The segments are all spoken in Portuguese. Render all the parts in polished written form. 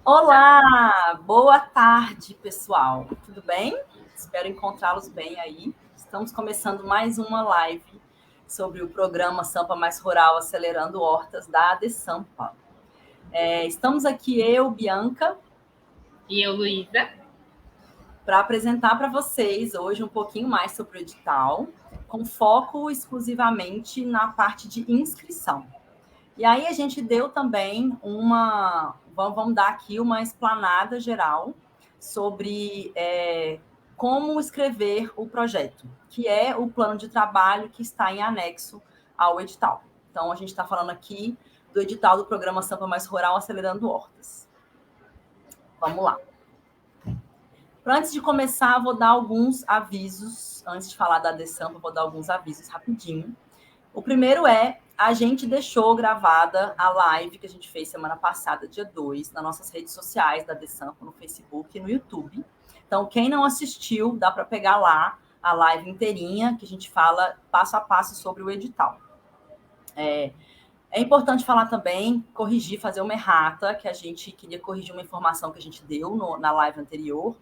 Olá, boa tarde, pessoal. Tudo bem? Espero encontrá-los bem aí. Estamos começando mais uma live sobre o programa Sampa Mais Rural Acelerando Hortas da ADSampa. Estamos aqui, eu, Bianca, E eu, Luísa, para apresentar para vocês hoje um pouquinho mais sobre o edital, com foco exclusivamente na parte de inscrição. E aí a gente deu também vamos dar aqui uma explanada geral sobre como escrever o projeto, que é o plano de trabalho que está em anexo ao edital. Então, a gente está falando aqui do edital do programa Sampa Mais Rural Acelerando Hortas. Vamos lá. Antes de começar, vou dar alguns avisos. Antes de falar da ADSampa, vou dar alguns avisos rapidinho. O primeiro a gente deixou gravada a live que a gente fez semana passada, dia 2, nas nossas redes sociais da ADSampa, no Facebook e no YouTube. Então, quem não assistiu, dá para pegar lá a live inteirinha, que a gente fala passo a passo sobre o edital. É importante falar também, corrigir, fazer uma errata, que a gente queria corrigir uma informação que a gente deu na live anterior,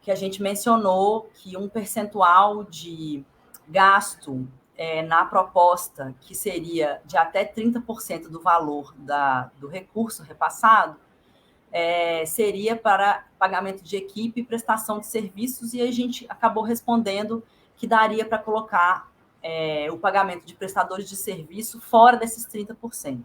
que a gente mencionou que um percentual de gasto na proposta, que seria de até 30% do valor do recurso repassado, seria para pagamento de equipe e prestação de serviços, e a gente acabou respondendo que daria para colocar o pagamento de prestadores de serviço fora desses 30%.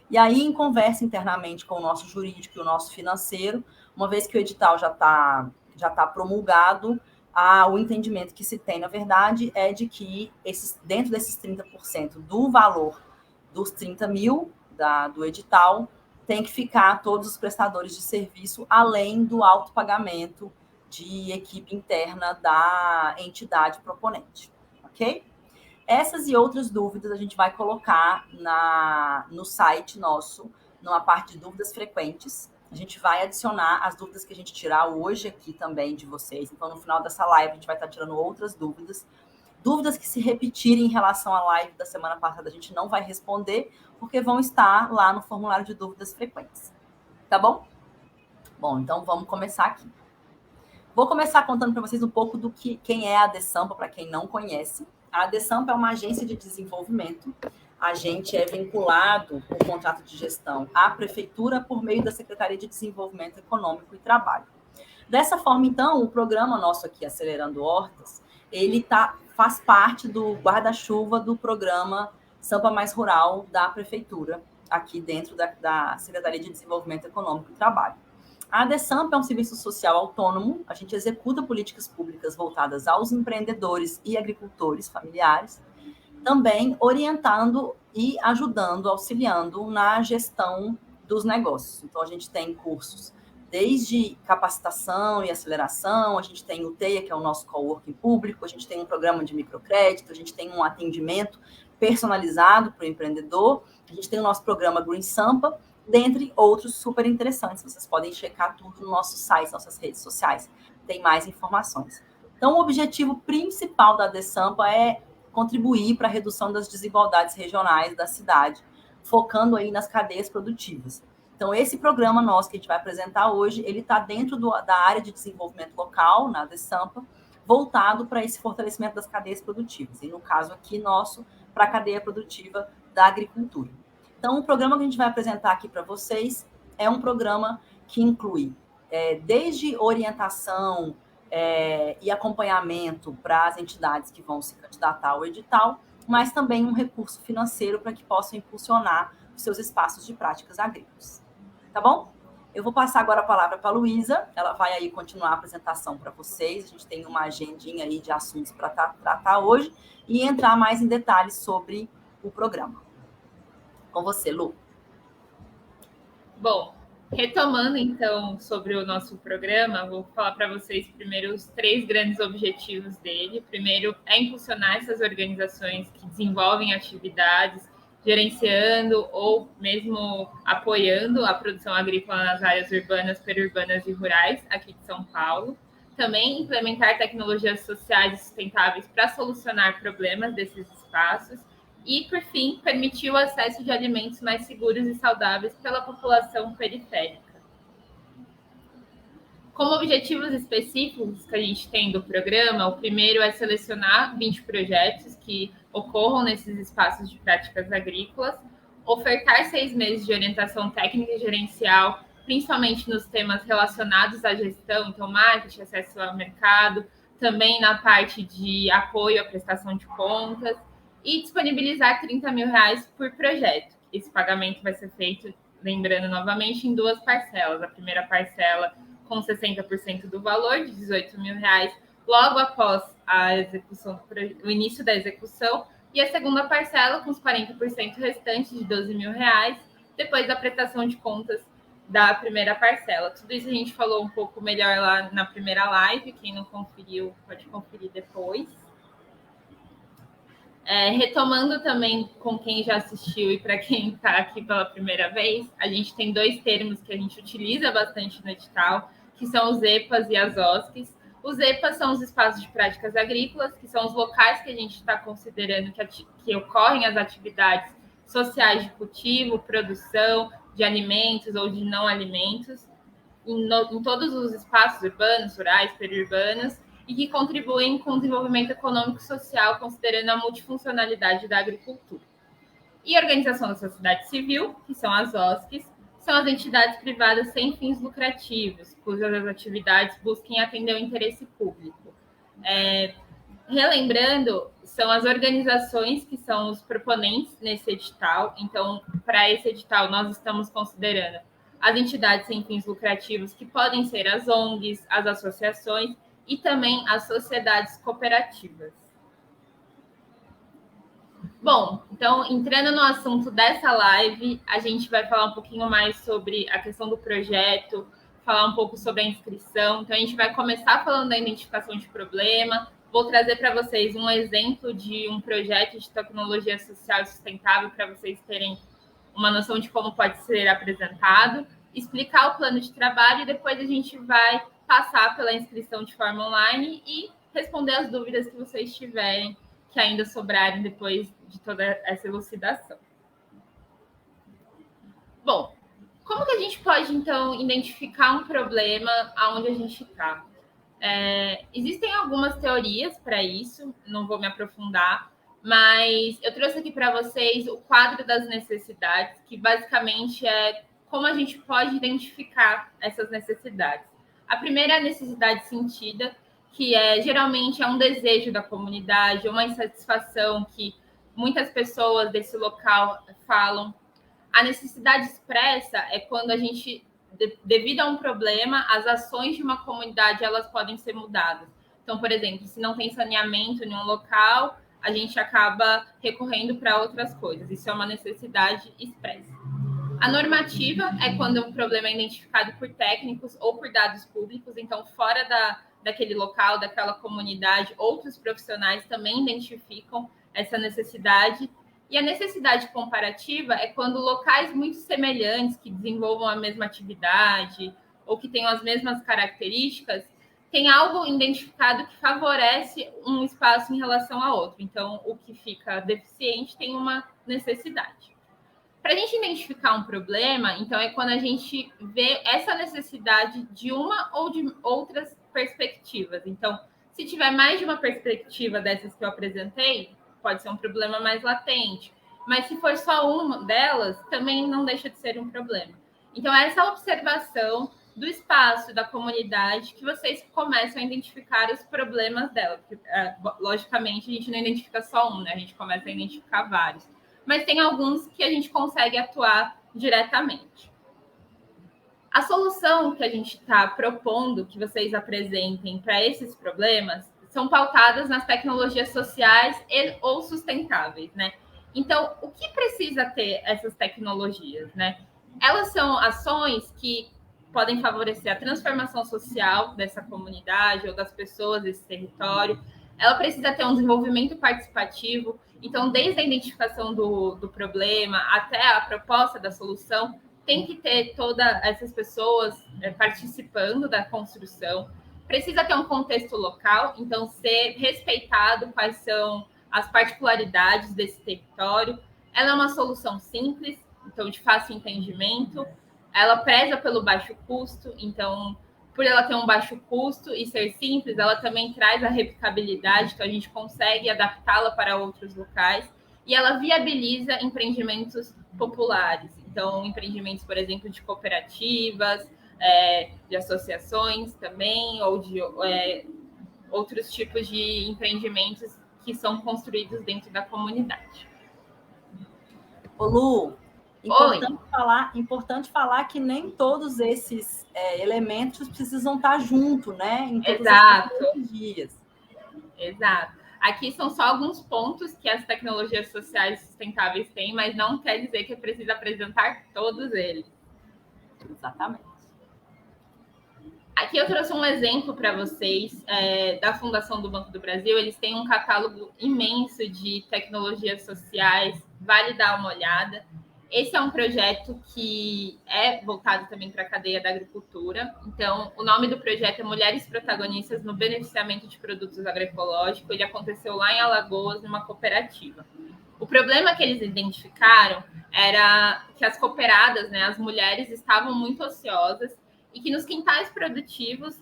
E aí, em conversa internamente com o nosso jurídico e o nosso financeiro, uma vez que o edital já tá promulgado, o entendimento que se tem, na verdade, é de que dentro desses 30% do valor dos 30 mil do edital, tem que ficar todos os prestadores de serviço, além do autopagamento de equipe interna da entidade proponente, ok? Essas e outras dúvidas a gente vai colocar no site nosso, numa parte de dúvidas frequentes. A gente vai adicionar as dúvidas que a gente tirar hoje aqui também de vocês. Então, no final dessa live, a gente vai estar tirando outras dúvidas. Dúvidas que se repetirem em relação à live da semana passada, a gente não vai responder, porque vão estar lá no formulário de dúvidas frequentes. Tá bom? Bom, então vamos começar aqui. Vou começar contando para vocês um pouco do quem é a ADSampa, para quem não conhece. A ADSampa é uma agência de desenvolvimento. A gente é vinculado por contrato de gestão à prefeitura por meio da Secretaria de Desenvolvimento Econômico e Trabalho. Dessa forma, então, o programa nosso aqui, Acelerando Hortas, ele faz parte do guarda-chuva do programa Sampa Mais Rural da prefeitura, aqui dentro da Secretaria de Desenvolvimento Econômico e Trabalho. A ADSampa é um serviço social autônomo, a gente executa políticas públicas voltadas aos empreendedores e agricultores familiares, também orientando e ajudando, auxiliando na gestão dos negócios. Então, a gente tem cursos desde capacitação e aceleração, a gente tem o TEIA, que é o nosso coworking público, a gente tem um programa de microcrédito, a gente tem um atendimento personalizado para o empreendedor, a gente tem o nosso programa Green Sampa, dentre outros super interessantes. Vocês podem checar tudo no nosso site, nossas redes sociais. Tem mais informações. Então, o objetivo principal da ADSampa é contribuir para a redução das desigualdades regionais da cidade, focando aí nas cadeias produtivas. Então, esse programa nosso que a gente vai apresentar hoje, ele está dentro da área de desenvolvimento local, na ADSampa, voltado para esse fortalecimento das cadeias produtivas. E, no caso aqui nosso, para a cadeia produtiva da agricultura. Então, o programa que a gente vai apresentar aqui para vocês é um programa que inclui desde orientação e acompanhamento para as entidades que vão se candidatar ao edital, mas também um recurso financeiro para que possam impulsionar os seus espaços de práticas agrícolas. Tá bom? Eu vou passar agora a palavra para a Luísa, ela vai aí continuar a apresentação para vocês, a gente tem uma agendinha aí de assuntos para tratar hoje e entrar mais em detalhes sobre o programa. Com você, Lu. Bom, retomando então sobre o nosso programa, vou falar para vocês primeiro os 3 grandes objetivos dele. O primeiro é impulsionar essas organizações que desenvolvem atividades, gerenciando ou mesmo apoiando a produção agrícola nas áreas urbanas, periurbanas e rurais aqui de São Paulo. Também implementar tecnologias sociais e sustentáveis para solucionar problemas desses espaços. E, por fim, permitir o acesso de alimentos mais seguros e saudáveis pela população periférica. Como objetivos específicos que a gente tem do programa, o primeiro é selecionar 20 projetos que ocorram nesses espaços de práticas agrícolas, ofertar 6 meses de orientação técnica e gerencial, principalmente nos temas relacionados à gestão, então marketing, acesso ao mercado, também na parte de apoio à prestação de contas, e disponibilizar R$30 mil por projeto. Esse pagamento vai ser feito, lembrando novamente, em 2 parcelas. A primeira parcela com 60% do valor, de R$18 mil, logo após a execução, o início da execução, e a segunda parcela com os 40% restantes, de R$12 mil, depois da prestação de contas da primeira parcela. Tudo isso a gente falou um pouco melhor lá na primeira live, quem não conferiu pode conferir depois. Retomando também com quem já assistiu e para quem está aqui pela primeira vez, a gente tem 2 termos que a gente utiliza bastante no edital, que são os EPAs e as OSCs. Os EPAs são os espaços de práticas agrícolas, que são os locais que a gente está considerando que ocorrem as atividades sociais de cultivo, produção de alimentos ou de não alimentos, em todos os espaços urbanos, rurais, periurbanos, e que contribuem com o desenvolvimento econômico e social, considerando a multifuncionalidade da agricultura. E a organização da sociedade civil, que são as OSCs, são as entidades privadas sem fins lucrativos, cujas atividades busquem atender o interesse público. Relembrando, são as organizações que são os proponentes nesse edital. Então, para esse edital, nós estamos considerando as entidades sem fins lucrativos, que podem ser as ONGs, as associações e também as sociedades cooperativas. Bom, então, entrando no assunto dessa live, a gente vai falar um pouquinho mais sobre a questão do projeto, falar um pouco sobre a inscrição. Então, a gente vai começar falando da identificação de problema. Vou trazer para vocês um exemplo de um projeto de tecnologia social e sustentável para vocês terem uma noção de como pode ser apresentado, explicar o plano de trabalho e depois a gente vai passar pela inscrição de forma online e responder as dúvidas que vocês tiverem, que ainda sobrarem depois de toda essa elucidação. Bom, como que a gente pode, então, identificar um problema aonde a gente está? Existem algumas teorias para isso, não vou me aprofundar, mas eu trouxe aqui para vocês o quadro das necessidades, que basicamente é como a gente pode identificar essas necessidades. A primeira é a necessidade sentida, que geralmente é um desejo da comunidade, uma insatisfação que muitas pessoas desse local falam. A necessidade expressa é quando a gente, devido a um problema, as ações de uma comunidade elas podem ser mudadas. Então, por exemplo, se não tem saneamento em um local, a gente acaba recorrendo para outras coisas. Isso é uma necessidade expressa. A normativa é quando um problema é identificado por técnicos ou por dados públicos, então fora daquele local, daquela comunidade, outros profissionais também identificam essa necessidade. E a necessidade comparativa é quando locais muito semelhantes, que desenvolvam a mesma atividade ou que tenham as mesmas características, tem algo identificado que favorece um espaço em relação a outro. Então, o que fica deficiente tem uma necessidade. Para a gente identificar um problema, então, é quando a gente vê essa necessidade de uma ou de outras perspectivas. Então, se tiver mais de uma perspectiva dessas que eu apresentei, pode ser um problema mais latente. Mas se for só uma delas, também não deixa de ser um problema. Então, essa observação do espaço, da comunidade, que vocês começam a identificar os problemas dela. Porque, logicamente, a gente não identifica só um, né? A gente começa a identificar vários. Mas tem alguns que a gente consegue atuar diretamente. A solução que a gente está propondo que vocês apresentem para esses problemas são pautadas nas tecnologias sociais ou sustentáveis, né? Então, o que precisa ter essas tecnologias, né? Elas são ações que podem favorecer a transformação social dessa comunidade ou das pessoas desse território. Ela precisa ter um desenvolvimento participativo. Então, desde a identificação do problema até a proposta da solução, tem que ter todas essas pessoas participando da construção. Precisa ter um contexto local, então ser respeitado quais são as particularidades desse território. Ela é uma solução simples, então de fácil entendimento. Ela preza pelo baixo custo, então por ela ter um baixo custo e ser simples, ela também traz a replicabilidade, então a gente consegue adaptá-la para outros locais, e ela viabiliza empreendimentos populares. Então, empreendimentos, por exemplo, de cooperativas, de associações também, ou de outros tipos de empreendimentos que são construídos dentro da comunidade. Ô Lu, importante falar que nem todos esses elementos precisam estar juntos, né? Em todas as tecnologias. Exato. Aqui são só alguns pontos que as tecnologias sociais sustentáveis têm, mas não quer dizer que precisa apresentar todos eles. Exatamente. Aqui eu trouxe um exemplo para vocês da Fundação do Banco do Brasil. Eles têm um catálogo imenso de tecnologias sociais, vale dar uma olhada. Esse é um projeto que é voltado também para a cadeia da agricultura. Então, o nome do projeto é Mulheres Protagonistas no Beneficiamento de Produtos Agroecológicos. Ele aconteceu lá em Alagoas, numa cooperativa. O problema que eles identificaram era que as cooperadas, né, as mulheres, estavam muito ociosas e que nos quintais produtivos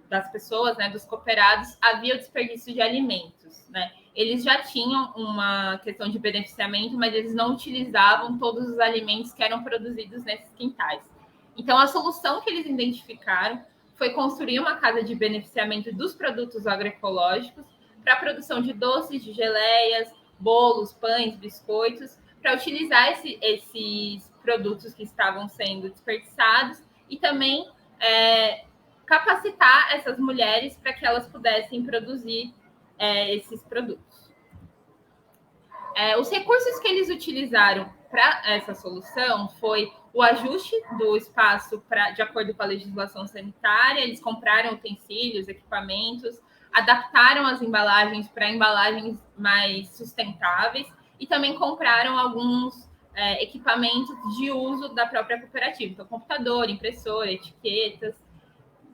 das pessoas, né, dos cooperados, havia o desperdício de alimentos, né? Eles já tinham uma questão de beneficiamento, mas eles não utilizavam todos os alimentos que eram produzidos nesses quintais. Então, a solução que eles identificaram foi construir uma casa de beneficiamento dos produtos agroecológicos para a produção de doces, de geleias, bolos, pães, biscoitos, para utilizar esses produtos que estavam sendo desperdiçados e também capacitar essas mulheres para que elas pudessem produzir esses produtos. Os recursos que eles utilizaram para essa solução foi o ajuste do espaço de acordo com a legislação sanitária. Eles compraram utensílios, equipamentos, adaptaram as embalagens para embalagens mais sustentáveis e também compraram alguns equipamentos de uso da própria cooperativa. Então, computador, impressora, etiquetas.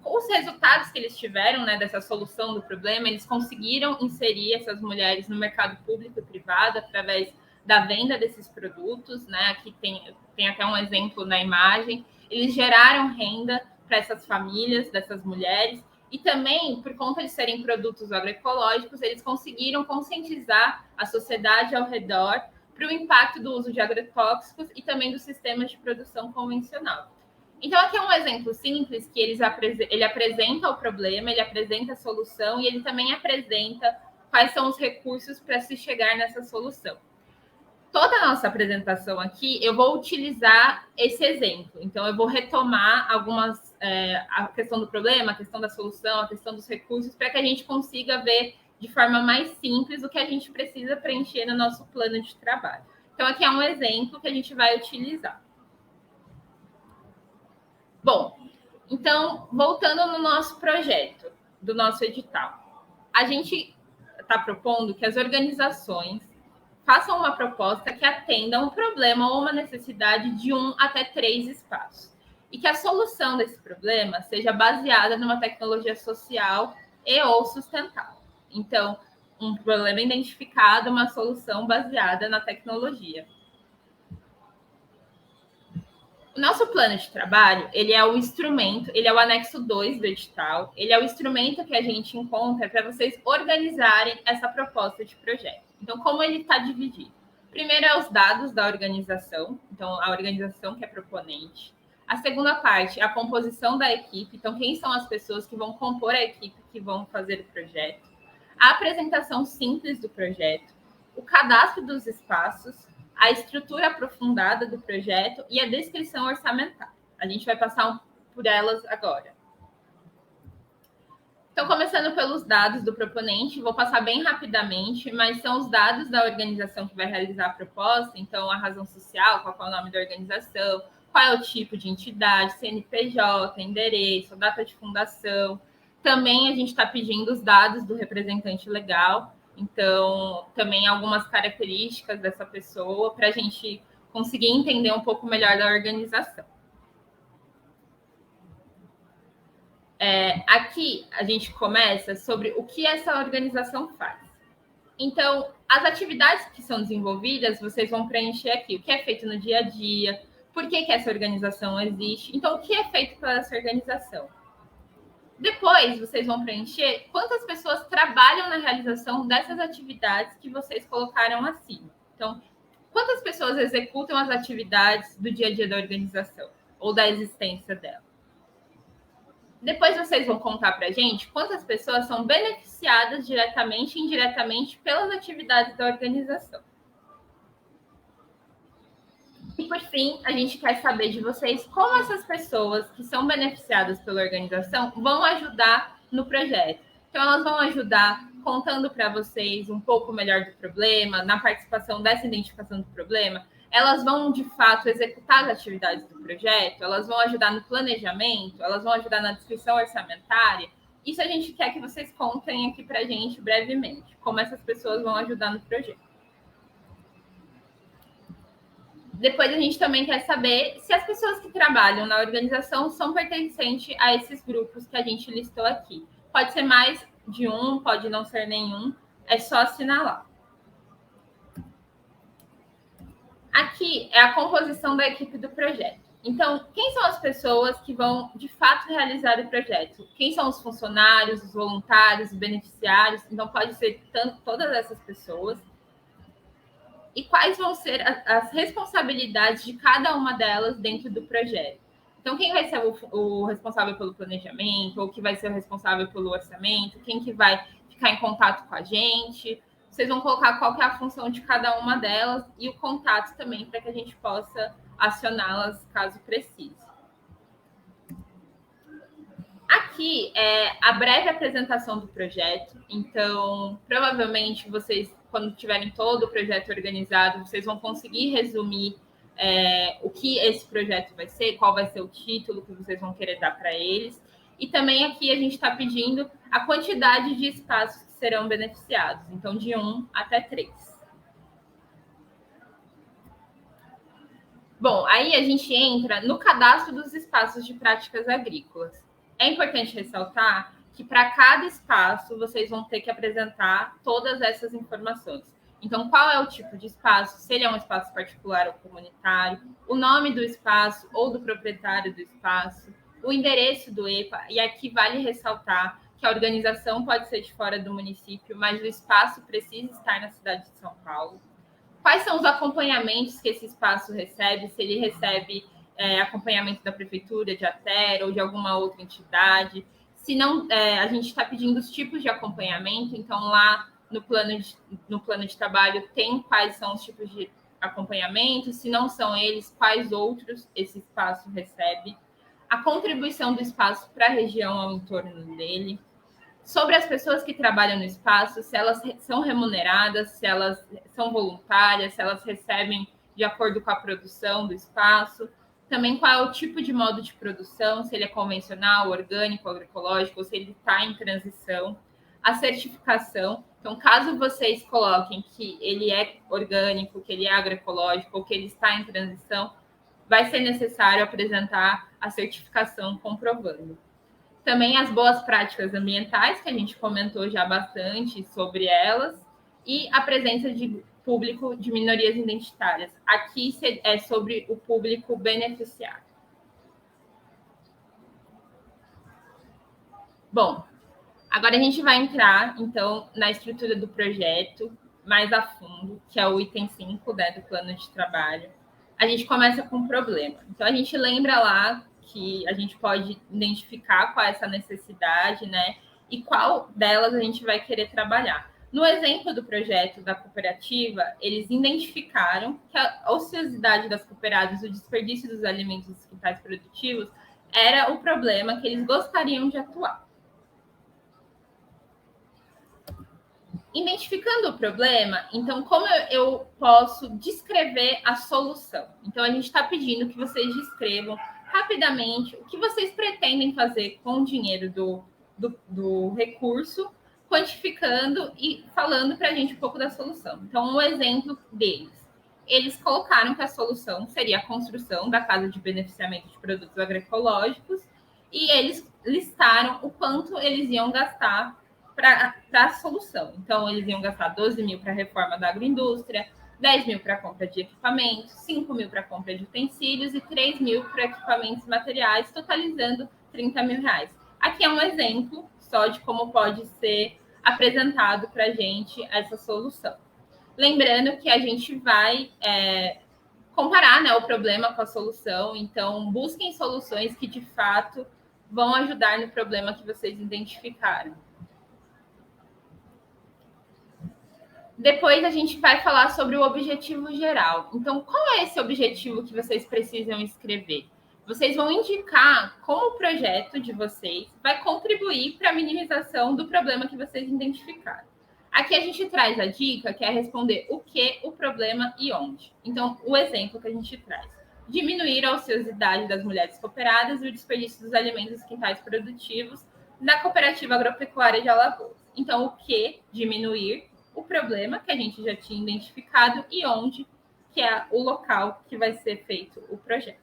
Os resultados que eles tiveram, né, dessa solução do problema, eles conseguiram inserir essas mulheres no mercado público e privado através da venda desses produtos, né? Aqui tem até um exemplo na imagem. Eles geraram renda para essas famílias, dessas mulheres, e também, por conta de serem produtos agroecológicos, eles conseguiram conscientizar a sociedade ao redor para o impacto do uso de agrotóxicos e também dos sistemas de produção convencional. Então, aqui é um exemplo simples que ele apresenta o problema, ele apresenta a solução e ele também apresenta quais são os recursos para se chegar nessa solução. Toda a nossa apresentação aqui, eu vou utilizar esse exemplo. Então, eu vou retomar a questão do problema, a questão da solução, a questão dos recursos, para que a gente consiga ver de forma mais simples o que a gente precisa preencher no nosso plano de trabalho. Então, aqui é um exemplo que a gente vai utilizar. Bom, então, voltando no nosso projeto, do nosso edital, a gente está propondo que as organizações façam uma proposta que atenda a um problema ou uma necessidade de 1 até 3 espaços. E que a solução desse problema seja baseada numa tecnologia social e ou sustentável. Então, um problema identificado, uma solução baseada na tecnologia. O nosso plano de trabalho, ele é o instrumento, ele é o anexo 2 do edital, ele é o instrumento que a gente encontra para vocês organizarem essa proposta de projeto. Então, como ele está dividido? Primeiro é os dados da organização, então a organização que é proponente. A segunda parte é a composição da equipe, então quem são as pessoas que vão compor a equipe que vão fazer o projeto. A apresentação simples do projeto, o cadastro dos espaços, a estrutura aprofundada do projeto e a descrição orçamentária. A gente vai passar por elas agora. Então, começando pelos dados do proponente, vou passar bem rapidamente, mas são os dados da organização que vai realizar a proposta, então a razão social, qual é o nome da organização, qual é o tipo de entidade, CNPJ, endereço, data de fundação. Também a gente está pedindo os dados do representante legal, então também algumas características dessa pessoa para a gente conseguir entender um pouco melhor da organização. Aqui a gente começa sobre o que essa organização faz. Então, as atividades que são desenvolvidas, vocês vão preencher aqui. O que é feito no dia a dia, por que essa organização existe. Então, o que é feito pela essa organização? Depois, vocês vão preencher quantas pessoas trabalham na realização dessas atividades que vocês colocaram acima. Então, quantas pessoas executam as atividades do dia a dia da organização ou da existência dela? Depois vocês vão contar para a gente quantas pessoas são beneficiadas diretamente e indiretamente pelas atividades da organização. E, por fim, a gente quer saber de vocês como essas pessoas que são beneficiadas pela organização vão ajudar no projeto. Então, elas vão ajudar contando para vocês um pouco melhor do problema, na participação dessa identificação do problema. Elas vão, de fato, executar as atividades do projeto, elas vão ajudar no planejamento, elas vão ajudar na descrição orçamentária. Isso a gente quer que vocês contem aqui para a gente brevemente, como essas pessoas vão ajudar no projeto. Depois a gente também quer saber se as pessoas que trabalham na organização são pertencentes a esses grupos que a gente listou aqui. Pode ser mais de um, pode não ser nenhum, é só assinalar. Aqui é a composição da equipe do projeto. Então, quem são as pessoas que vão, de fato, realizar o projeto? Quem são os funcionários, os voluntários, os beneficiários? Então, pode ser todas essas pessoas. E quais vão ser as responsabilidades de cada uma delas dentro do projeto? Então, quem vai ser o responsável pelo planejamento, ou que vai ser o responsável pelo orçamento, quem que vai ficar em contato com a gente? Vocês vão colocar qual que é a função de cada uma delas e o contato também, para que a gente possa acioná-las caso precise. Aqui é a breve apresentação do projeto. Então, provavelmente, vocês, quando tiverem todo o projeto organizado, vocês vão conseguir resumir o que esse projeto vai ser, qual vai ser o título que vocês vão querer dar para eles. E também aqui a gente está pedindo a quantidade de espaços que serão beneficiados. Então, de 1 até 3. Bom, aí a gente entra no cadastro dos espaços de práticas agrícolas. É importante ressaltar que para cada espaço vocês vão ter que apresentar todas essas informações. Então, qual é o tipo de espaço, se ele é um espaço particular ou comunitário, o nome do espaço ou do proprietário do espaço, o endereço do EPA, e aqui vale ressaltar que a organização pode ser de fora do município, mas o espaço precisa estar na cidade de São Paulo. Quais são os acompanhamentos que esse espaço recebe, se ele recebe acompanhamento da prefeitura, de Atera ou de alguma outra entidade. Se não, a gente está pedindo os tipos de acompanhamento, então lá no plano de trabalho tem quais são os tipos de acompanhamento, se não são eles, quais outros esse espaço recebe, a contribuição do espaço para a região ao entorno dele, sobre as pessoas que trabalham no espaço, se elas são remuneradas, se elas são voluntárias, se elas recebem de acordo com a produção do espaço, também qual é o tipo de modo de produção, se ele é convencional, orgânico, agroecológico, ou se ele está em transição, a certificação. Então, caso vocês coloquem que ele é orgânico, que ele é agroecológico, ou que ele está em transição, vai ser necessário apresentar a certificação comprovando. Também as boas práticas ambientais, que a gente comentou já bastante sobre elas, e a presença de público de minorias identitárias. Aqui é sobre o público beneficiário. Bom, agora a gente vai entrar, então, na estrutura do projeto mais a fundo, que é o item 5, né, do plano de trabalho. A gente começa com o problema. Então, a gente lembra lá que a gente pode identificar qual é essa necessidade, né, e qual delas a gente vai querer trabalhar. No exemplo do projeto da cooperativa, eles identificaram que a ociosidade das cooperadas, o desperdício dos alimentos dos quintais produtivos, era o problema que eles gostariam de atuar. Identificando o problema, então, como eu posso descrever a solução? Então, a gente está pedindo que vocês descrevam rapidamente o que vocês pretendem fazer com o dinheiro do recurso, quantificando e falando para a gente um pouco da solução. Então, um exemplo deles. Eles colocaram que a solução seria a construção da casa de beneficiamento de produtos agroecológicos e eles listaram o quanto eles iam gastar para a solução. Então, eles iam gastar 12 mil para a reforma da agroindústria, 10 mil para a compra de equipamentos, 5 mil para a compra de utensílios e 3 mil para equipamentos e materiais, totalizando 30 mil reais. Aqui é um exemplo só de como pode ser apresentado para a gente essa solução. Lembrando que a gente vai comparar, né, o problema com a solução, então busquem soluções que de fato vão ajudar no problema que vocês identificaram. Depois a gente vai falar sobre o objetivo geral. Então, qual é esse objetivo que vocês precisam escrever? Vocês vão indicar como o projeto de vocês vai contribuir para a minimização do problema que vocês identificaram. Aqui a gente traz a dica, que é responder o que, o problema e onde. Então, o exemplo que a gente traz. Diminuir a ociosidade das mulheres cooperadas e o desperdício dos alimentos quintais produtivos na cooperativa agropecuária de Alagoas. Então, o que? Diminuir. O problema, que a gente já tinha identificado, e onde, que é o local que vai ser feito o projeto.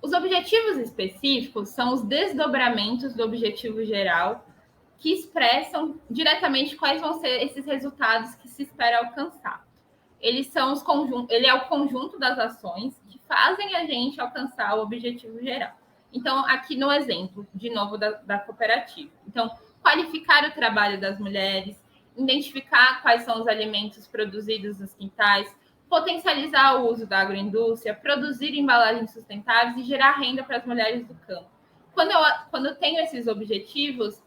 Os objetivos específicos são os desdobramentos do objetivo geral que expressam diretamente quais vão ser esses resultados que se espera alcançar. Ele é o conjunto das ações que fazem a gente alcançar o objetivo geral. Então, aqui no exemplo, de novo, da cooperativa. Então, qualificar o trabalho das mulheres, identificar quais são os alimentos produzidos nos quintais, potencializar o uso da agroindústria, produzir embalagens sustentáveis e gerar renda para as mulheres do campo. Quando eu tenho esses objetivos,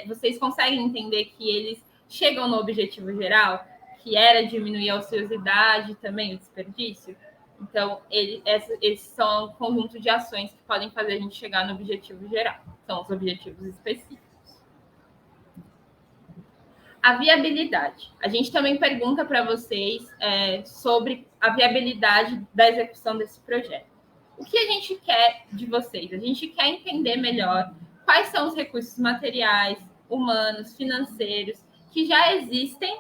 vocês conseguem entender que eles chegam no objetivo geral, que era diminuir a ociosidade e também o desperdício. Então, esses são um conjunto de ações que podem fazer a gente chegar no objetivo geral. São os objetivos específicos. A viabilidade. A gente também pergunta para vocês sobre a viabilidade da execução desse projeto. O que a gente quer de vocês? A gente quer entender melhor quais são os recursos materiais, humanos, financeiros, que já existem,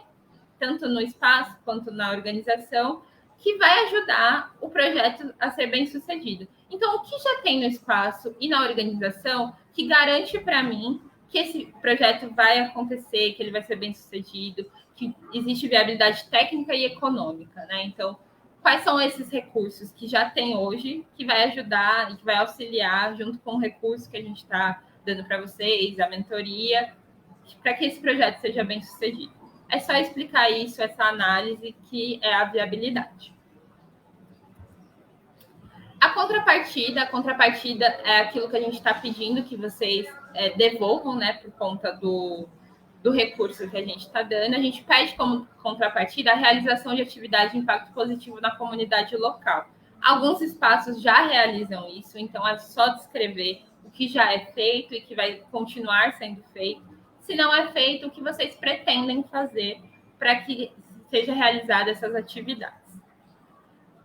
tanto no espaço quanto na organização, que vai ajudar o projeto a ser bem sucedido. Então, o que já tem no espaço e na organização que garante para mim que esse projeto vai acontecer, que ele vai ser bem sucedido, que existe viabilidade técnica e econômica, né? Então, quais são esses recursos que já tem hoje, que vai ajudar e que vai auxiliar, junto com o recurso que a gente está dando para vocês, a mentoria, para que esse projeto seja bem sucedido. É só explicar isso, essa análise, que é a viabilidade. A contrapartida é aquilo que a gente está pedindo que vocês devolvam, né, por conta do recurso que a gente está dando. A gente pede como contrapartida a realização de atividade de impacto positivo na comunidade local. Alguns espaços já realizam isso, então é só descrever o que já é feito e que vai continuar sendo feito. Se não é feito, o que vocês pretendem fazer para que seja realizada essas atividades.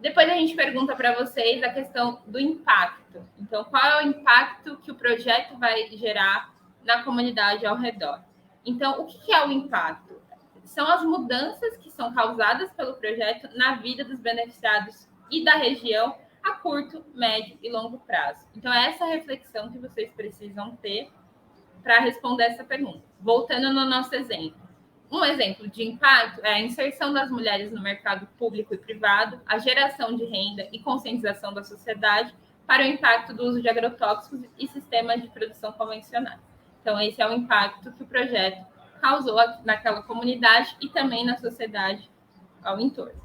Depois a gente pergunta para vocês a questão do impacto. Então, qual é o impacto que o projeto vai gerar na comunidade ao redor? Então, o que é o impacto? São as mudanças que são causadas pelo projeto na vida dos beneficiados e da região a curto, médio e longo prazo. Então, é essa reflexão que vocês precisam ter para responder essa pergunta. Voltando no nosso exemplo. Um exemplo de impacto é a inserção das mulheres no mercado público e privado, a geração de renda e conscientização da sociedade para o impacto do uso de agrotóxicos e sistemas de produção convencionais. Então, esse é o impacto que o projeto causou naquela comunidade e também na sociedade ao entorno.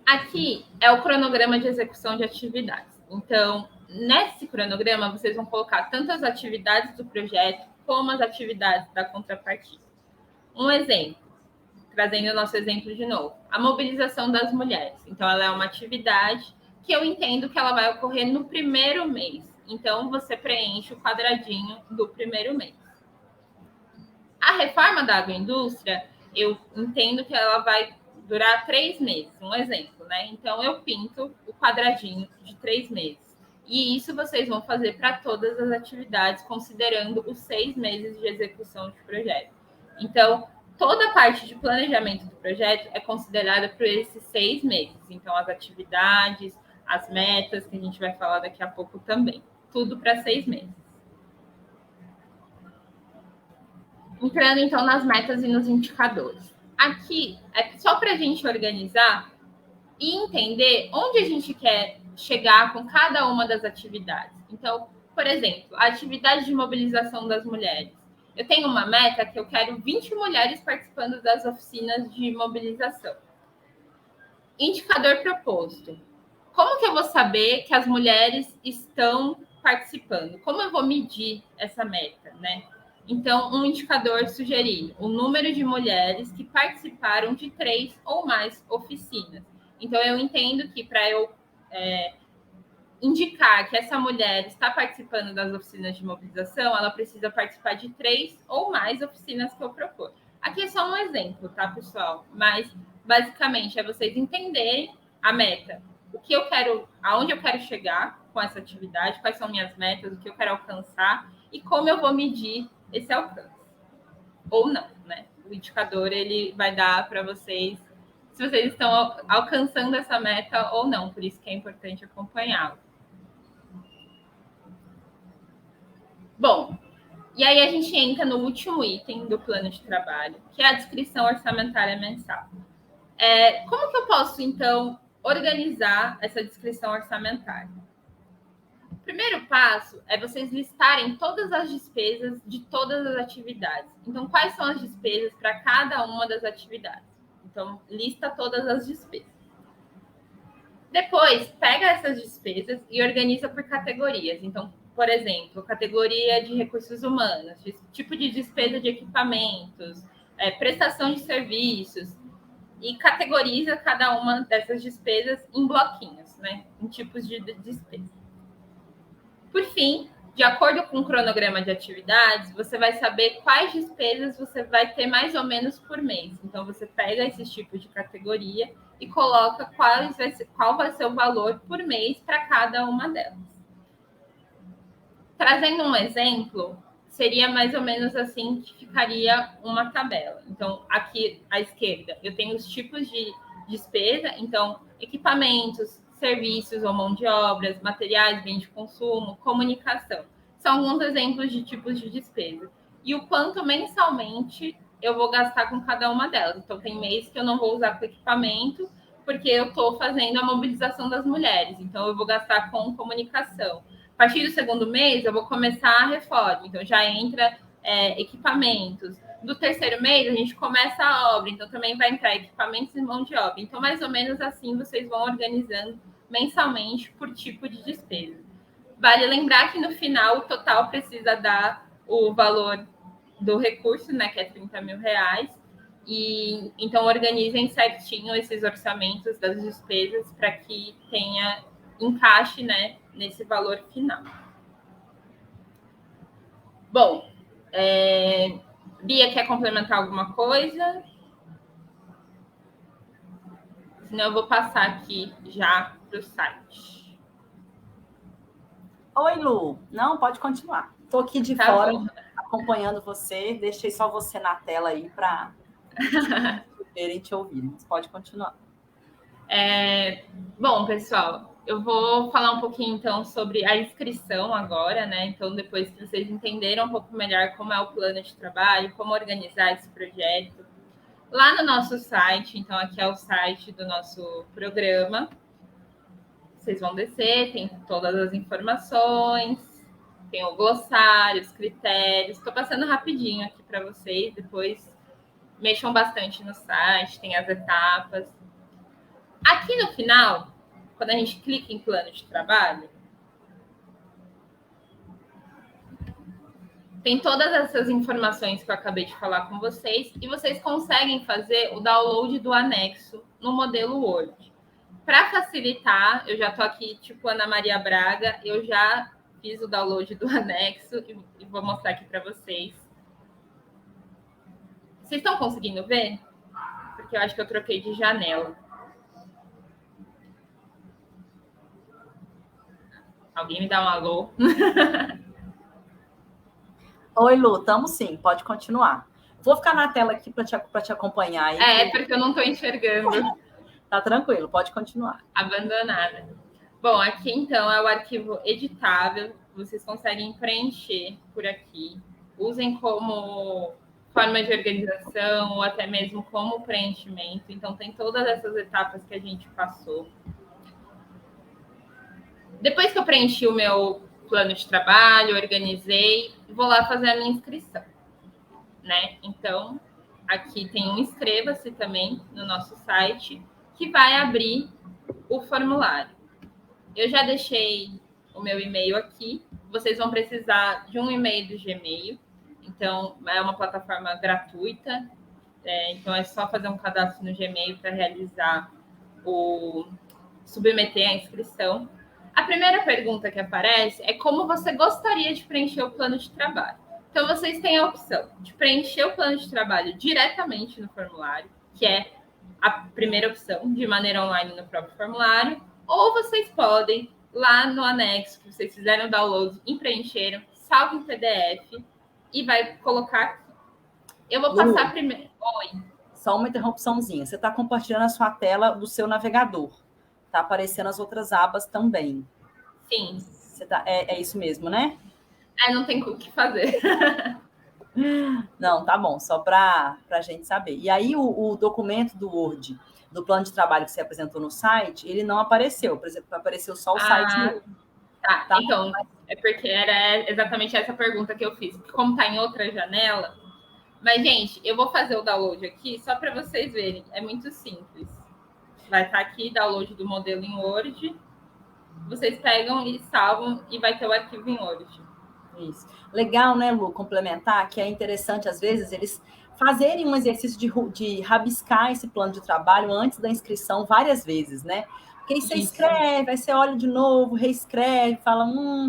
Aqui é o cronograma de execução de atividades. Então, nesse cronograma, vocês vão colocar tanto as atividades do projeto como as atividades da contrapartida. Um exemplo, trazendo o nosso exemplo de novo, a mobilização das mulheres. Então, ela é uma atividade que eu entendo que ela vai ocorrer no primeiro mês. Então, você preenche o quadradinho do primeiro mês. A reforma da agroindústria, eu entendo que ela vai durar 3 meses, um exemplo, né? Então, eu pinto o quadradinho de 3 meses. E isso vocês vão fazer para todas as atividades, considerando os 6 meses de execução de projeto. Então, toda a parte de planejamento do projeto é considerada por esses 6 meses. Então, as atividades, as metas, que a gente vai falar daqui a pouco também. Tudo para 6 meses. Entrando, então, nas metas e nos indicadores. Aqui, é só para a gente organizar e entender onde a gente quer chegar com cada uma das atividades. Então, por exemplo, a atividade de mobilização das mulheres. Eu tenho uma meta que eu quero 20 mulheres participando das oficinas de mobilização. Indicador proposto. Como que eu vou saber que as mulheres estão participando? Como eu vou medir essa meta, né? Então, um indicador sugerido, o número de mulheres que participaram de 3 ou mais oficinas. Então, eu entendo que para eu indicar que essa mulher está participando das oficinas de mobilização, ela precisa participar de 3 ou mais oficinas que eu propor. Aqui é só um exemplo, tá, pessoal? Mas, basicamente, é vocês entenderem a meta. O que eu quero, aonde eu quero chegar com essa atividade, quais são minhas metas, o que eu quero alcançar e como eu vou medir esse alcance. Ou não, né? O indicador, ele vai dar para vocês se vocês estão alcançando essa meta ou não. Por isso que é importante acompanhá-lo. Bom, e aí a gente entra no último item do plano de trabalho, que é a descrição orçamentária mensal. Como que eu posso, então, organizar essa descrição orçamentária? O primeiro passo é vocês listarem todas as despesas de todas as atividades. Então, quais são as despesas para cada uma das atividades? Então, lista todas as despesas. Depois, pega essas despesas e organiza por categorias. Então, por exemplo, categoria de recursos humanos, tipo de despesa de equipamentos, prestação de serviços, e categoriza cada uma dessas despesas em bloquinhos, né? Em tipos de despesa. Por fim, de acordo com o cronograma de atividades, você vai saber quais despesas você vai ter mais ou menos por mês. Então, você pega esses tipos de categoria e coloca qual vai ser o valor por mês para cada uma delas. Trazendo um exemplo, seria mais ou menos assim que ficaria uma tabela. Então, aqui à esquerda, eu tenho os tipos de despesa, então, equipamentos, serviços ou mão de obras, materiais, bens de consumo, comunicação. São alguns exemplos de tipos de despesa. E o quanto mensalmente eu vou gastar com cada uma delas. Então, tem mês que eu não vou usar com equipamento, porque eu estou fazendo a mobilização das mulheres. Então, eu vou gastar com comunicação. A partir do segundo mês, eu vou começar a reforma. Então, já entra equipamentos. Do terceiro mês, a gente começa a obra. Então, também vai entrar equipamentos e mão de obra. Então, mais ou menos assim, vocês vão organizando mensalmente por tipo de despesa. Vale lembrar que, no final, o total precisa dar o valor do recurso, né, que é R$30 mil. E, então, organizem certinho esses orçamentos das despesas para que tenha encaixe, né, nesse valor final. Bom, Bia, quer complementar alguma coisa? Senão eu vou passar aqui já para o site. Oi, Lu. Não, pode continuar. Estou aqui de fora, acompanhando você. Deixei só você na tela aí para verem e te ouvirem. Mas pode continuar. Bom, pessoal, eu vou falar um pouquinho, então, sobre a inscrição agora, né? Então, depois que vocês entenderam um pouco melhor como é o plano de trabalho, como organizar esse projeto, lá no nosso site, então, aqui é o site do nosso programa, vocês vão descer, tem todas as informações, tem o glossário, os critérios. Estou passando rapidinho aqui para vocês, depois mexam bastante no site, tem as etapas. Aqui no final, quando a gente clica em plano de trabalho, tem todas essas informações que eu acabei de falar com vocês e vocês conseguem fazer o download do anexo no modelo Word. Para facilitar, eu já estou aqui, tipo Ana Maria Braga, eu já fiz o download do anexo e vou mostrar aqui para vocês. Vocês estão conseguindo ver? Porque eu acho que eu troquei de janela. Alguém me dá um alô? Oi, Lu, estamos sim, pode continuar. Vou ficar na tela aqui para te acompanhar. Aí, porque eu não estou enxergando. Tá tranquilo, pode continuar. Abandonada. Bom, aqui então é o arquivo editável, vocês conseguem preencher por aqui. Usem como forma de organização, ou até mesmo como preenchimento. Então, tem todas essas etapas que a gente passou. Depois que eu preenchi o meu plano de trabalho, organizei, vou lá fazer a minha inscrição, né? Então, aqui tem um inscreva-se também no nosso site, que vai abrir o formulário. Eu já deixei o meu e-mail aqui. Vocês vão precisar de um e-mail do Gmail. Então, é uma plataforma gratuita. Então, é só fazer um cadastro no Gmail para realizar submeter a inscrição. A primeira pergunta que aparece é como você gostaria de preencher o plano de trabalho. Então, vocês têm a opção de preencher o plano de trabalho diretamente no formulário, que é a primeira opção, de maneira online no próprio formulário, ou vocês podem, lá no anexo que vocês fizeram o download e preencheram, salve em PDF e vai colocar aqui. Eu vou passar primeiro. Oi. Só uma interrupçãozinha. Você está compartilhando a sua tela do seu navegador. Está aparecendo as outras abas também. Sim. É isso mesmo, né? Não tem o que fazer. Não, tá bom, só para a gente saber. E aí, o documento do Word, do plano de trabalho que você apresentou no site, ele não apareceu, por exemplo, apareceu só o site mesmo. Tá, então, é porque era exatamente essa pergunta que eu fiz, porque como tá em outra janela. Mas, gente, eu vou fazer o download aqui só para vocês verem, é muito simples. Vai estar aqui, download do modelo em Word, vocês pegam e salvam e vai ter o arquivo em Word. Isso. Legal, né, Lu, complementar, que é interessante, às vezes, eles fazerem um exercício de rabiscar esse plano de trabalho antes da inscrição várias vezes, né? Porque aí você escreve, aí você olha de novo, reescreve, fala,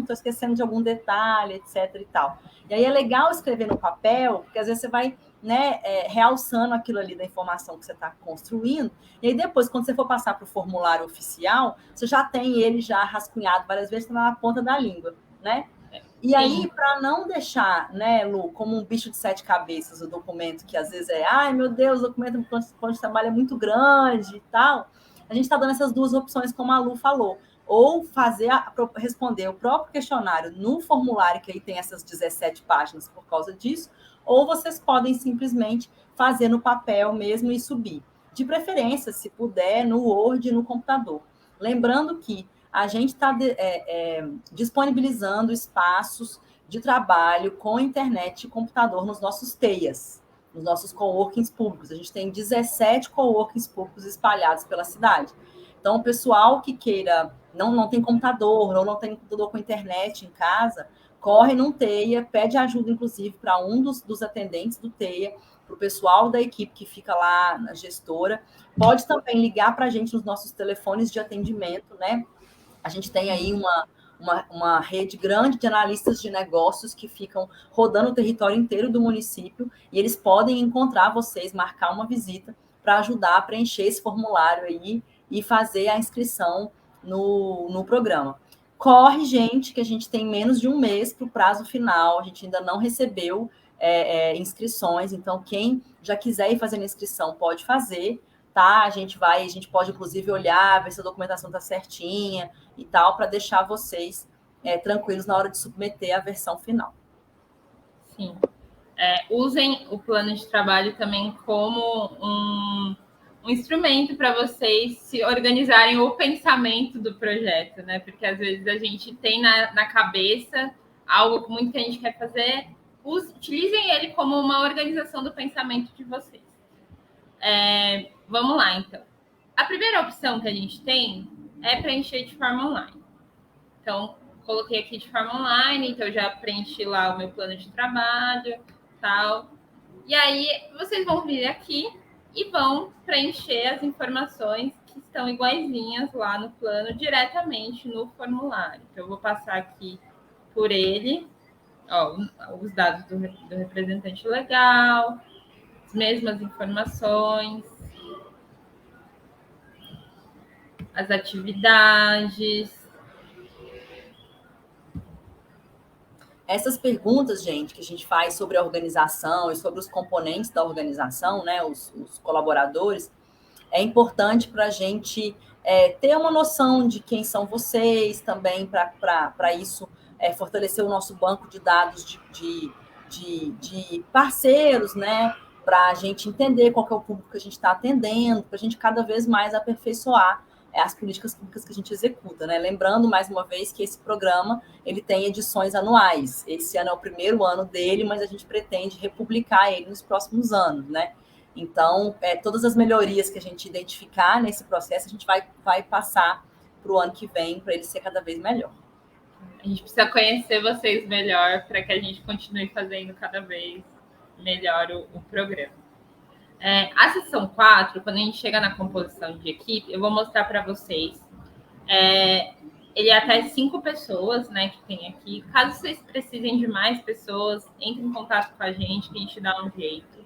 tô esquecendo de algum detalhe, etc e tal. E aí é legal escrever no papel, porque às vezes você vai, né, realçando aquilo ali da informação que você está construindo, e aí depois, quando você for passar para o formulário oficial, você já tem ele já rascunhado várias vezes, está na ponta da língua, né? E aí, para não deixar, né, Lu, como um bicho de 7 cabeças, o documento que às vezes ai, meu Deus, o documento do plano de trabalho é muito grande e tal, a gente está dando essas duas opções, como a Lu falou. Ou responder o próprio questionário no formulário, que aí tem essas 17 páginas por causa disso, ou vocês podem simplesmente fazer no papel mesmo e subir. De preferência, se puder, no Word e no computador. Lembrando que a gente está disponibilizando espaços de trabalho com internet e computador nos nossos TEIAs, nos nossos coworkings públicos. A gente tem 17 coworkings públicos espalhados pela cidade. Então, o pessoal que queira, não tem computador, ou não tem computador com internet em casa, corre num TEIA, pede ajuda, inclusive, para um dos atendentes do TEIA, para o pessoal da equipe que fica lá na gestora. Pode também ligar para a gente nos nossos telefones de atendimento, né? A gente tem aí uma rede grande de analistas de negócios que ficam rodando o território inteiro do município e eles podem encontrar vocês, marcar uma visita para ajudar a preencher esse formulário aí e fazer a inscrição no programa. Corre, gente, que a gente tem menos de um mês para o prazo final, a gente ainda não recebeu inscrições, então quem já quiser ir fazendo inscrição pode fazer, tá? A gente pode, inclusive, olhar, ver se a documentação está certinha e tal, para deixar vocês tranquilos na hora de submeter a versão final. Sim. Usem o plano de trabalho também como um instrumento para vocês se organizarem o pensamento do projeto, né? Porque às vezes a gente tem na cabeça algo muito que a gente quer fazer, utilizem ele como uma organização do pensamento de vocês. Vamos lá, então. A primeira opção que a gente tem é preencher de forma online. Então, coloquei aqui de forma online, então já preenchi lá o meu plano de trabalho, tal. E aí, vocês vão vir aqui e vão preencher as informações que estão iguaizinhas lá no plano, diretamente no formulário. Então, eu vou passar aqui por ele, os dados do representante legal, as mesmas informações, as atividades. Essas perguntas, gente, que a gente faz sobre a organização e sobre os componentes da organização, né, os colaboradores, é importante para a gente ter uma noção de quem são vocês também, para isso fortalecer o nosso banco de dados de de parceiros, né? Para a gente entender qual que é o público que a gente está atendendo, para a gente cada vez mais aperfeiçoar as políticas públicas que a gente executa, né? Lembrando, mais uma vez, que esse programa ele tem edições anuais. Esse ano é o primeiro ano dele, mas a gente pretende republicar ele nos próximos anos, né? Então, todas as melhorias que a gente identificar nesse processo, a gente vai passar para o ano que vem, para ele ser cada vez melhor. A gente precisa conhecer vocês melhor para que a gente continue fazendo cada vez melhor o programa. A sessão 4, quando a gente chega na composição de equipe, eu vou mostrar para vocês. Ele é até 5 pessoas, né, que tem aqui. Caso vocês precisem de mais pessoas, entre em contato com a gente, que a gente dá um jeito.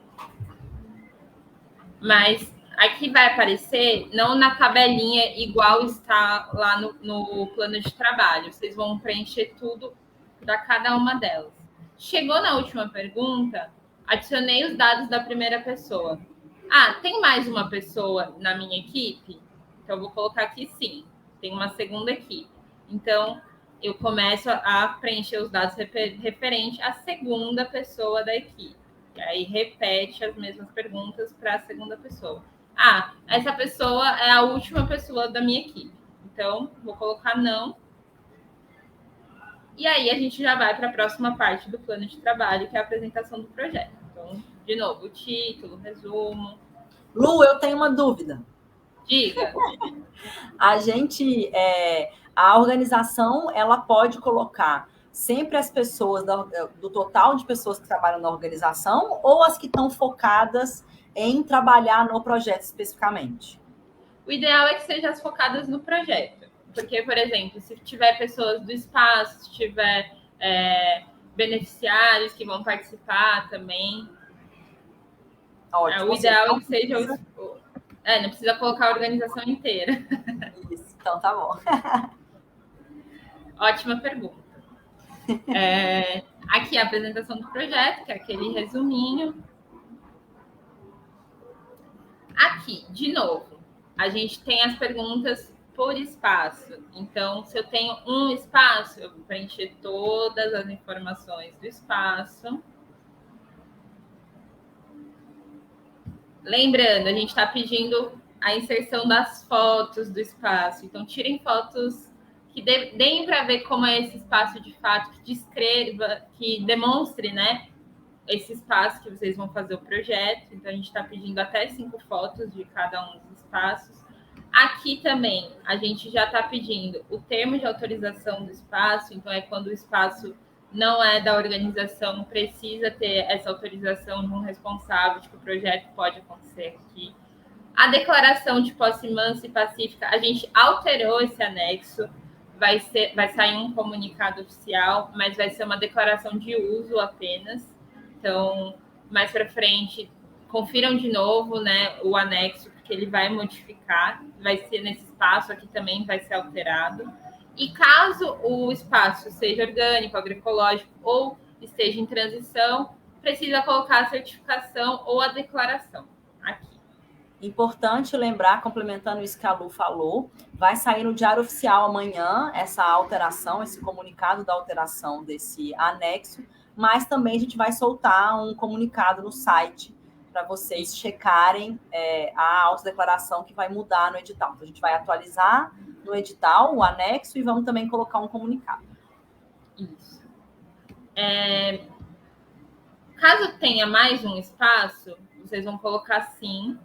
Mas aqui vai aparecer, não na tabelinha igual está lá no plano de trabalho. Vocês vão preencher tudo para cada uma delas. Chegou na última pergunta, adicionei os dados da primeira pessoa. Tem mais uma pessoa na minha equipe? Então, eu vou colocar aqui sim, tem uma segunda equipe. Então, eu começo a preencher os dados referente à segunda pessoa da equipe. E aí, repete as mesmas perguntas para a segunda pessoa. Essa pessoa é a última pessoa da minha equipe. Então, vou colocar não. E aí, a gente já vai para a próxima parte do plano de trabalho, que é a apresentação do projeto. Então, de novo, o título, resumo. Lu, eu tenho uma dúvida. Diga. A organização, ela pode colocar sempre as pessoas do total de pessoas que trabalham na organização ou as que estão focadas em trabalhar no projeto especificamente? O ideal é que sejam as focadas no projeto. Porque, por exemplo, se tiver pessoas do espaço, se tiver beneficiários que vão participar também. Ótimo. O ideal é que seja... não precisa colocar a organização inteira. Isso, então tá bom. Ótima pergunta. Aqui a apresentação do projeto, que é aquele resuminho. Aqui, de novo, a gente tem as perguntas por espaço. Então, se eu tenho um espaço, eu vou preencher todas as informações do espaço. Lembrando, a gente está pedindo a inserção das fotos do espaço. Então, tirem fotos que deem para ver como é esse espaço de fato, que descreva, que demonstre, né, esse espaço que vocês vão fazer o projeto. Então, a gente está pedindo até 5 fotos de cada um dos espaços. Aqui também, a gente já está pedindo o termo de autorização do espaço. Então, é quando o espaço não é da organização, precisa ter essa autorização de um responsável de que o projeto pode acontecer aqui. A declaração de posse mansa e pacífica, a gente alterou esse anexo, vai sair um comunicado oficial, mas vai ser uma declaração de uso apenas. Então, mais para frente, confiram de novo, né, o anexo, porque ele vai modificar, vai ser nesse espaço aqui também, vai ser alterado. E caso o espaço seja orgânico, agroecológico ou esteja em transição, precisa colocar a certificação ou a declaração aqui. Importante lembrar, complementando isso que a Lu falou, vai sair no Diário Oficial amanhã essa alteração, esse comunicado da alteração desse anexo, mas também a gente vai soltar um comunicado no site para vocês checarem a autodeclaração que vai mudar no edital. Então, a gente vai atualizar no edital o anexo e vamos também colocar um comunicado. Isso. Caso tenha mais um espaço, vocês vão colocar sim.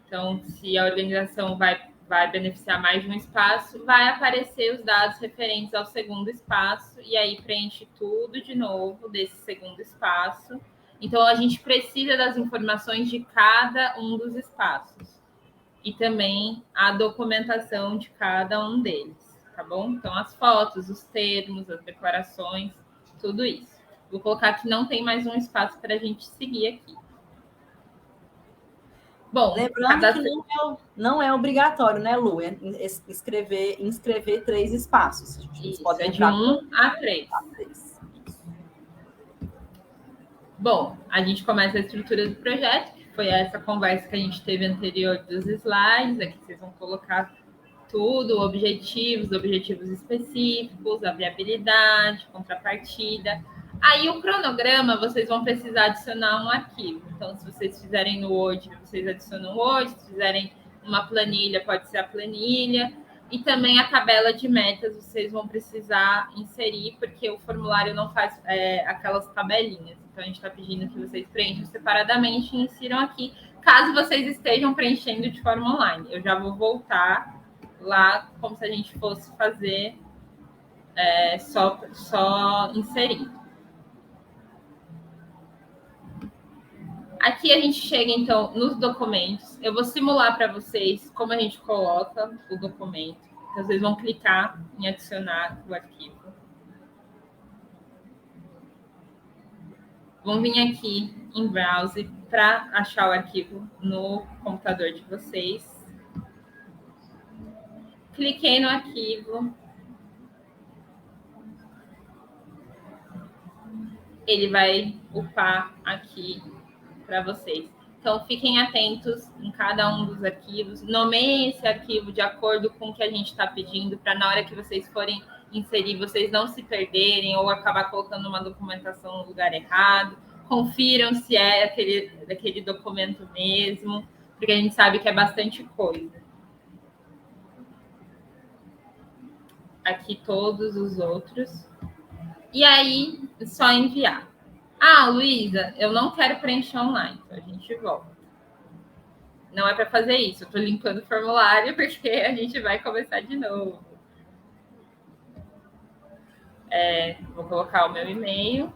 Então, se a organização vai beneficiar mais de um espaço, vai aparecer os dados referentes ao segundo espaço, e aí preenche tudo de novo desse segundo espaço. Então, a gente precisa das informações de cada um dos espaços. E também a documentação de cada um deles, tá bom? Então, as fotos, os termos, as declarações, tudo isso. Vou colocar que não tem mais um espaço para a gente seguir aqui. Bom, lembrando que não é obrigatório, né, Lu? Inscrever 3 espaços. Isso, pode de 1 a 3. Bom, a gente começa a estrutura do projeto, que foi essa conversa que a gente teve anterior dos slides. Aqui vocês vão colocar tudo, objetivos específicos, a viabilidade, contrapartida. Aí o cronograma, vocês vão precisar adicionar um arquivo. Então, se vocês fizerem no Word, vocês adicionam o Word. Se fizerem uma planilha, pode ser a planilha. E também a tabela de metas vocês vão precisar inserir, porque o formulário não faz aquelas tabelinhas. Então, a gente está pedindo que vocês preencham separadamente e insiram aqui, caso vocês estejam preenchendo de forma online. Eu já vou voltar lá, como se a gente fosse fazer só inserindo. Aqui a gente chega, então, nos documentos. Eu vou simular para vocês como a gente coloca o documento. Então, vocês vão clicar em adicionar o arquivo. Vão vir aqui em Browse para achar o arquivo no computador de vocês. Cliquei no arquivo. Ele vai upar aqui para vocês. Então, fiquem atentos em cada um dos arquivos. Nomeiem esse arquivo de acordo com o que a gente está pedindo, para na hora que vocês forem inserir, vocês não se perderem ou acabar colocando uma documentação no lugar errado. Confiram se é aquele documento mesmo, porque a gente sabe que é bastante coisa. Aqui todos os outros. E aí, só enviar. Ah, Luísa, eu não quero preencher online, então a gente volta. Não é para fazer isso, eu estou limpando o formulário porque a gente vai começar de novo. Vou colocar o meu e-mail.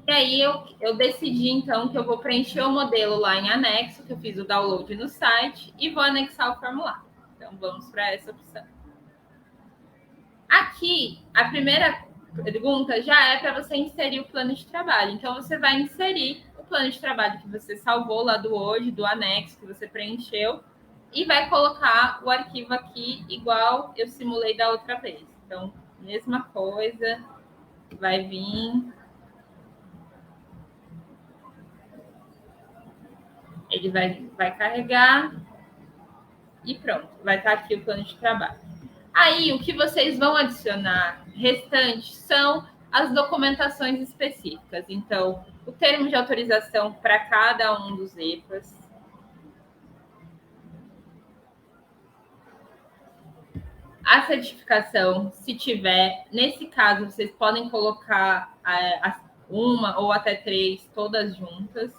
E aí eu decidi, então, que eu vou preencher o modelo lá em anexo, que eu fiz o download no site, e vou anexar o formulário. Então, vamos para essa opção. Aqui, a primeira pergunta já é para você inserir o plano de trabalho. Então, você vai inserir o plano de trabalho que você salvou lá do Word, do anexo que você preencheu, e vai colocar o arquivo aqui igual eu simulei da outra vez. Então, mesma coisa, vai vir. Ele vai carregar e pronto, vai estar aqui o plano de trabalho. Aí, o que vocês vão adicionar restante são as documentações específicas. Então, o termo de autorização para cada um dos EPAs. A certificação, se tiver. Nesse caso, vocês podem colocar uma ou até 3, todas juntas.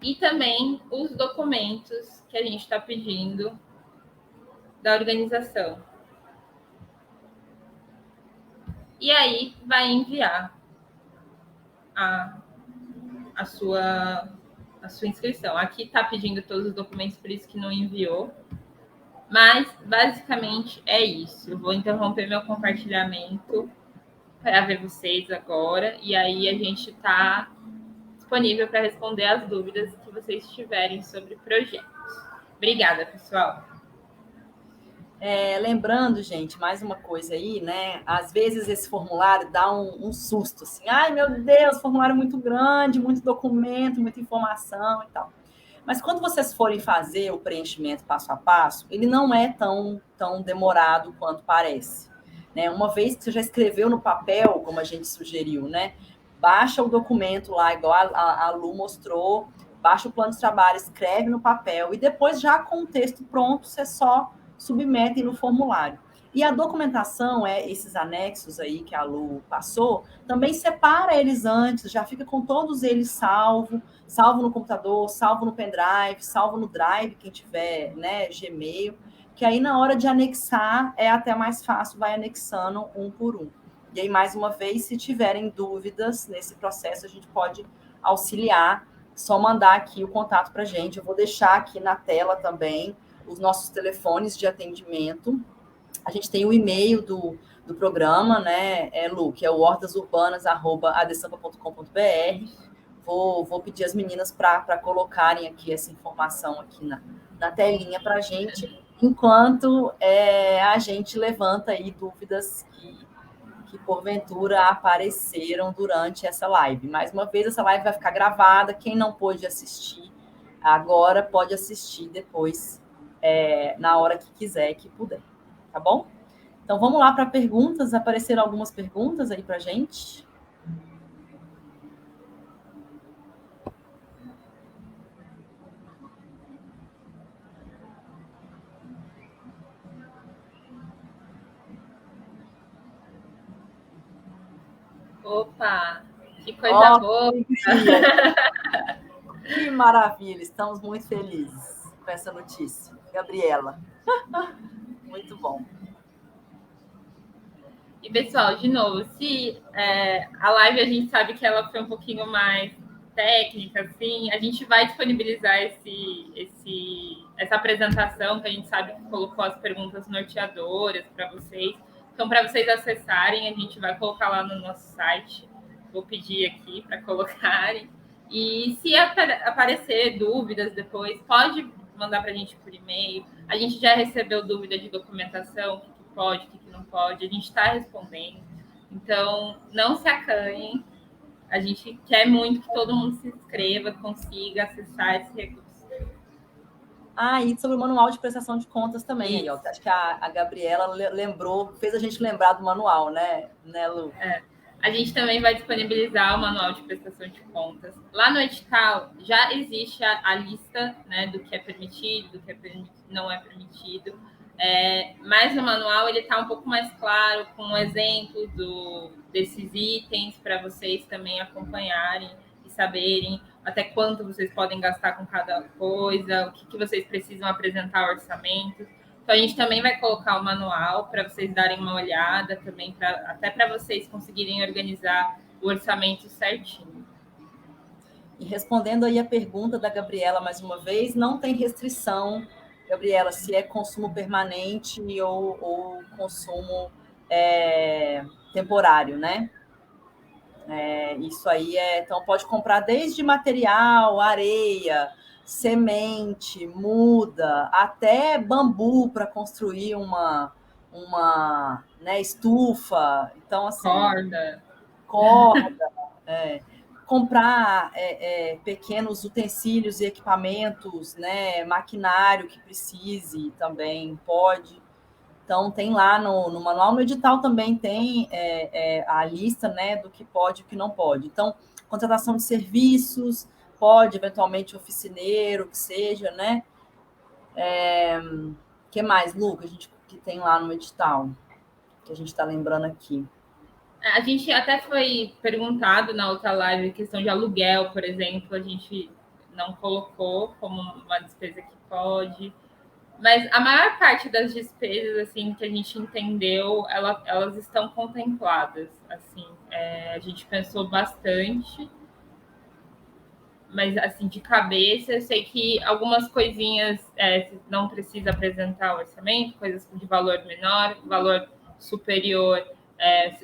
E também os documentos que a gente está pedindo da organização. E aí vai enviar a sua inscrição. Aqui está pedindo todos os documentos, por isso que não enviou. Mas, basicamente, é isso. Eu vou interromper meu compartilhamento para ver vocês agora. E aí a gente está disponível para responder as dúvidas que vocês tiverem sobre projetos. Obrigada, pessoal. Lembrando, gente, mais uma coisa aí, né? Às vezes esse formulário dá um susto, assim. Ai, meu Deus, formulário muito grande, muito documento, muita informação e tal. Mas quando vocês forem fazer o preenchimento passo a passo, ele não é tão demorado quanto parece. Né? Uma vez que você já escreveu no papel, como a gente sugeriu, né? Baixa o documento lá, igual a Lu mostrou, baixa o plano de trabalho, escreve no papel, e depois, já com o texto pronto, você só submetem no formulário. E a documentação, esses anexos aí que a Lu passou, também separa eles antes, já fica com todos eles salvo no computador, salvo no pendrive, salvo no drive, quem tiver, né, Gmail, que aí na hora de anexar é até mais fácil, vai anexando um por um. E aí, mais uma vez, se tiverem dúvidas nesse processo, a gente pode auxiliar, só mandar aqui o contato para a gente. Eu vou deixar aqui na tela também os nossos telefones de atendimento. A gente tem o e-mail do programa, né, Lu, que é o hortasurbanas@adsampa.com.br. Vou pedir às meninas para colocarem aqui essa informação aqui na telinha para a gente, enquanto a gente levanta aí dúvidas que porventura apareceram durante essa live. Mais uma vez, essa live vai ficar gravada. Quem não pôde assistir agora, pode assistir depois na hora que quiser, que puder, tá bom? Então, vamos lá para perguntas. Apareceram algumas perguntas aí para a gente. Opa, que coisa boa! Que maravilha, estamos muito felizes com essa notícia. Gabriela, muito bom. E, pessoal, de novo, se a live a gente sabe que ela foi um pouquinho mais técnica, assim, a gente vai disponibilizar essa apresentação, que a gente sabe que colocou as perguntas norteadoras para vocês. Então, para vocês acessarem, a gente vai colocar lá no nosso site. Vou pedir aqui para colocarem. E se aparecer dúvidas depois, pode mandar para a gente por e-mail. A gente já recebeu dúvida de documentação, o que pode, o que não pode. A gente está respondendo. Então, não se acanhem. A gente quer muito que todo mundo se inscreva, consiga acessar esse recurso. E sobre o manual de prestação de contas também. Aí, ó. Acho que a Gabriela lembrou, fez a gente lembrar do manual, né Lu? A gente também vai disponibilizar o manual de prestação de contas. Lá no edital já existe a lista, né, do que é permitido, do que não é permitido. Mas no manual ele está um pouco mais claro, com um exemplo desses itens para vocês também acompanharem e saberem até quanto vocês podem gastar com cada coisa, o que vocês precisam apresentar ao orçamento. Então, a gente também vai colocar o manual para vocês darem uma olhada também, até para vocês conseguirem organizar o orçamento certinho. E respondendo aí a pergunta da Gabriela mais uma vez, não tem restrição, Gabriela, se é consumo permanente ou consumo temporário, né? Isso aí então pode comprar desde material, areia, semente, muda, até bambu para construir uma estufa. Então, assim, corda, comprar pequenos utensílios e equipamentos, né, maquinário que precise também pode. Então, tem lá no manual, no edital também tem a lista, né, do que pode e o que não pode. Então, contratação de serviços, pode, eventualmente, oficineiro, que seja, né? Que mais, Lu, que tem lá no edital, que a gente está lembrando aqui? A gente até foi perguntado na outra live, questão de aluguel, por exemplo, a gente não colocou como uma despesa que pode. Mas a maior parte das despesas, assim, que a gente entendeu, elas estão contempladas, assim. A gente pensou bastante, mas, assim, de cabeça, eu sei que algumas coisinhas não precisa apresentar o orçamento, coisas de valor menor, valor superior,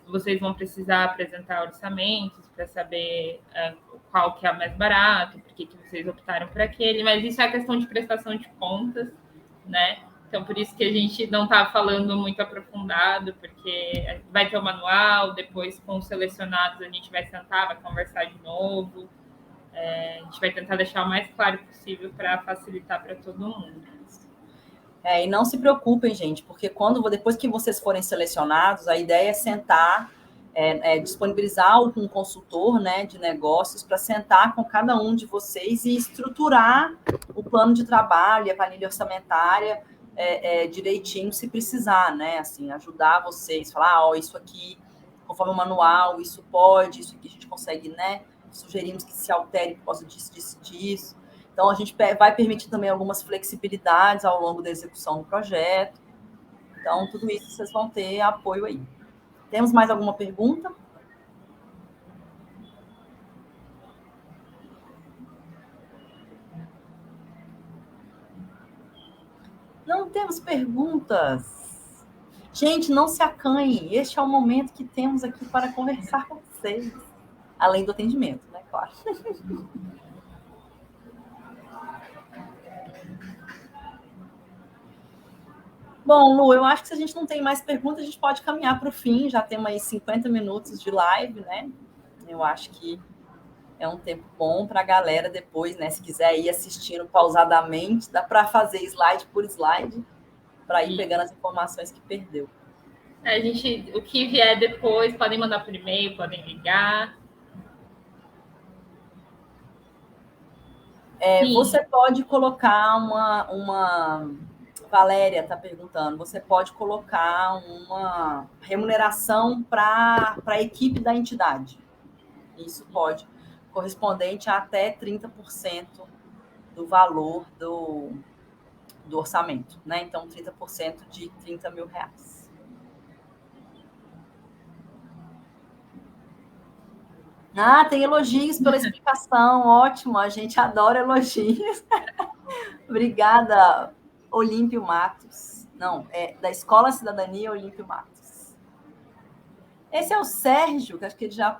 vocês vão precisar apresentar orçamentos para saber qual que é mais barato, por que vocês optaram por aquele, mas isso é questão de prestação de contas, né? Então, por isso que a gente não está falando muito aprofundado, porque vai ter o manual, depois com os selecionados a gente vai sentar, vai conversar de novo. A gente vai tentar deixar o mais claro possível para facilitar para todo mundo. E não se preocupem, gente, porque depois que vocês forem selecionados, a ideia é sentar, disponibilizar um consultor, né, de negócios para sentar com cada um de vocês e estruturar o plano de trabalho, a planilha orçamentária direitinho, se precisar, né, assim, ajudar vocês, falar, isso aqui, conforme o manual, isso pode, isso aqui a gente consegue, né, sugerimos que se altere por causa disso. Então, a gente vai permitir também algumas flexibilidades ao longo da execução do projeto. Então, tudo isso vocês vão ter apoio aí. Temos mais alguma pergunta? Não temos perguntas. Gente, não se acanhem. Este é o momento que temos aqui para conversar com vocês. Além do atendimento, né? Claro. Bom, Lu, eu acho que se a gente não tem mais perguntas, a gente pode caminhar para o fim. Já temos aí 50 minutos de live, né? Eu acho que é um tempo bom para a galera depois, né? Se quiser ir assistindo pausadamente, dá para fazer slide por slide, para ir pegando as informações que perdeu. O que vier depois, podem mandar por e-mail, podem ligar. Você pode colocar uma Valéria está perguntando, você pode colocar uma remuneração para a equipe da entidade. Isso pode, correspondente a até 30% do valor do orçamento, né? Então, 30% de R$30 mil. Tem elogios pela explicação, ótimo, a gente adora elogios. Obrigada, Olímpio Matos. Não, da Escola Cidadania Olímpio Matos. Esse é o Sérgio, que acho que ele já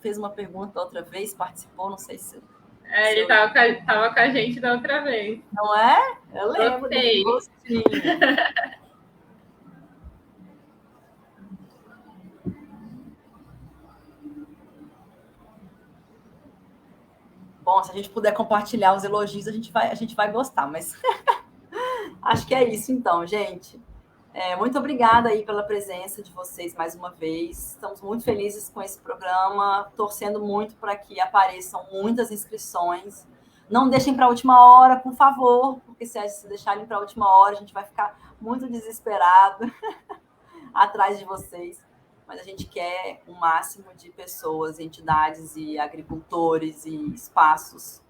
fez uma pergunta outra vez, participou, não sei se... Ele estava com a gente da outra vez. Não é? Eu lembro desse rostinho. Bom, se a gente puder compartilhar os elogios, a gente vai gostar, mas acho que é isso então, gente. Muito obrigada aí pela presença de vocês mais uma vez. Estamos muito felizes com esse programa, torcendo muito para que apareçam muitas inscrições. Não deixem para a última hora, por favor, porque se deixarem para a última hora, a gente vai ficar muito desesperado atrás de vocês. Mas a gente quer um máximo de pessoas, entidades e agricultores e espaços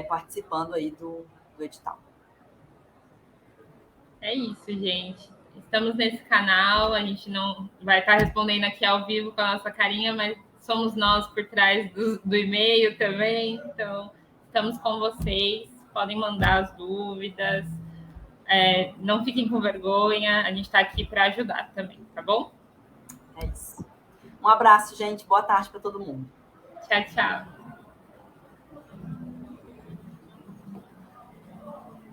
participando aí do edital. É isso, gente. Estamos nesse canal, a gente não vai estar respondendo aqui ao vivo com a nossa carinha, mas somos nós por trás do e-mail também, então estamos com vocês, podem mandar as dúvidas, não fiquem com vergonha, a gente está aqui para ajudar também, tá bom? É isso. Um abraço, gente, boa tarde para todo mundo. Tchau, tchau.